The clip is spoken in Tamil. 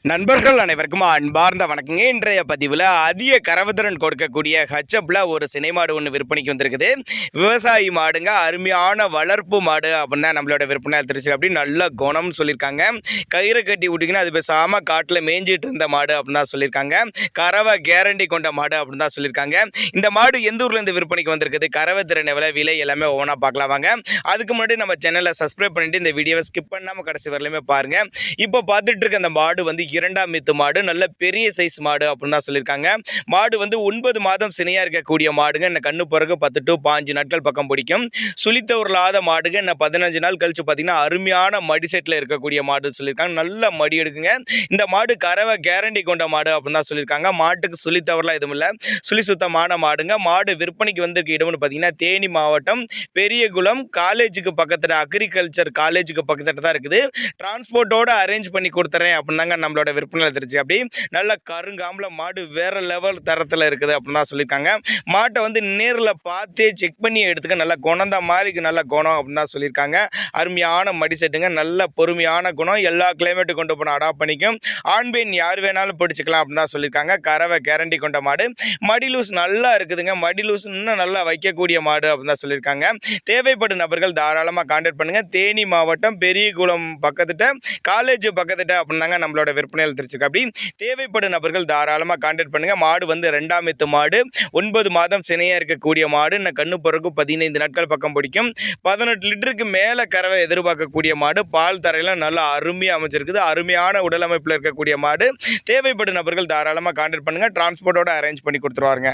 நண்பர்கள் அனைவருக்கும் அன்பார்ந்த வணக்கங்க. இன்றைய பதிவில் அதிக கரவுத்திறன் கொடுக்கக்கூடிய ஹச்சப்பில் ஒரு சினை மாடு ஒன்று விற்பனைக்கு வந்திருக்குது. விவசாயி மாடுங்க, அருமையான வளர்ப்பு மாடு அப்படின்னு தான் நம்மளோட விற்பனை திருச்சி. அப்படி நல்ல குணம்னு சொல்லியிருக்காங்க. கயிறு கட்டி விட்டிங்கன்னா அது பேசாமல் காட்டில் மேய்ஞ்சிட்டு இருந்த மாடு அப்படின்னு தான் சொல்லியிருக்காங்க. கறவை கேரண்டி கொண்ட மாடு அப்படின்னு தான் சொல்லியிருக்காங்க. இந்த மாடு எந்த ஊர்லேருந்து விற்பனைக்கு வந்திருக்குது, கறவை திறன் எவ்வளோ, விலை எல்லாமே ஒவ்வொன்றா பார்க்கலாம் வாங்க. அதுக்கு முன்னாடி நம்ம சேனலை சப்ஸ்கிரைப் பண்ணிட்டு இந்த வீடியோவை ஸ்கிப் பண்ணாமல் கடைசி வரலையுமே பாருங்கள். இப்போ பார்த்துட்டு இருக்க அந்த மாடு வந்து இரண்டாம் மீத்து மாடு, நல்ல பெரிய சைஸ் மாடு அப்படின்னு தான் சொல்லியிருக்காங்க. மாடு வந்து 9 மாதம் சினையாக இருக்கக்கூடிய மாடுங்க. என்ன கண்ணு பிறகு 10 to 15 நாட்கள் பக்கம் பிடிக்கும். சுழித்த உருளாத மாடுங்க. என்ன 15 நாள் கழிச்சு பார்த்தீங்கன்னா அருமையான மடி செட்டில் இருக்கக்கூடிய மாடுன்னு சொல்லியிருக்காங்க. நல்ல மடி எடுக்குங்க. இந்த மாடு கறவை கேரண்டி கொண்ட மாடு அப்படின்னு தான் சொல்லியிருக்காங்க. மாட்டுக்கு சுழித்தவரெலாம் எதுவும் இல்லை, சுழி சுத்தமான மாடுங்க. மாடு விற்பனைக்கு வந்திருக்க இடம்னு பார்த்தீங்கன்னா தேனி மாவட்டம் பெரியகுளம் காலேஜுக்கு பக்கத்தில், அக்ரிகல்ச்சர் காலேஜுக்கு பக்கத்தில் தான் இருக்குது. டிரான்ஸ்போர்ட்டோட அரேஞ்ச் பண்ணி கொடுத்துறேன் அப்படின்னு தாங்க நம்மளோட விற்பனை தெரிஞ்சு. அப்படி நல்ல கருங்காம்பல மாடு வேற லெவல் தரத்தில் இருக்குது அப்படின்னு தான் சொல்லியிருக்காங்க. மாட்டை வந்து நேரில் பார்த்தே செக் பண்ணி எடுத்துக்க, நல்ல குணந்த மாதிரி நல்ல குணம் அப்படின்னு தான் சொல்லியிருக்காங்க. அருமையான மடி செட்டுங்க, நல்ல பொறுமையான குணம், எல்லா கிளைமேட்டு கொண்டு போனால் அடாப்ட் பண்ணிக்கும். ஆண் பெண் யார் வேணாலும் பிடிச்சிக்கலாம் அப்படின்னு தான் சொல்லியிருக்காங்க. கறவை கேரண்டி கொண்ட மாடு. மடி லூஸ் நல்லா இருக்குதுங்க. மடி லூஸ் இன்னும் நல்லா வைக்கக்கூடிய மாடு அப்படின்னு தான் சொல்லியிருக்காங்க. தேவைப்படும் நபர்கள் தாராளமாக கான்டாக்ட் பண்ணுங்கள். தேனி மாவட்டம் பெரியகுளம் பக்கத்துட்ட, காலேஜ் பக்கத்துட்ட அப்படின்னாங்க நம்மளோட விற்பனையில் தெரிஞ்சுக்க. அப்படி தேவைப்படும் நபர்கள் தாராளமாக கான்டாக்ட் பண்ணுங்கள். மாடு வந்து 2ஆம் மீத்து மாடு, 9 மாதம் சினையாக இருக்கக்கூடிய மாடு. இன்னும் கண்ணு பிறகு 15 நாட்கள் பக்கம் பிடிக்கும். 18 லிட்டருக்கு மேலே கறவை எதிர்பார்க்கக்கூடிய மாடு. பால் தரையில் நல்லா அருமையாக அமைச்சிருக்குது. அருமையான உடல் அமைப்பில் இருக்கக்கூடிய மாடு. தேவைப்படும் நபர்கள் தாராளமாக கான்டாக்ட் பண்ணுங்கள். டிரான்ஸ்போர்ட்டோட அரேஞ்ச் பண்ணி கொடுத்துருவாருங்க.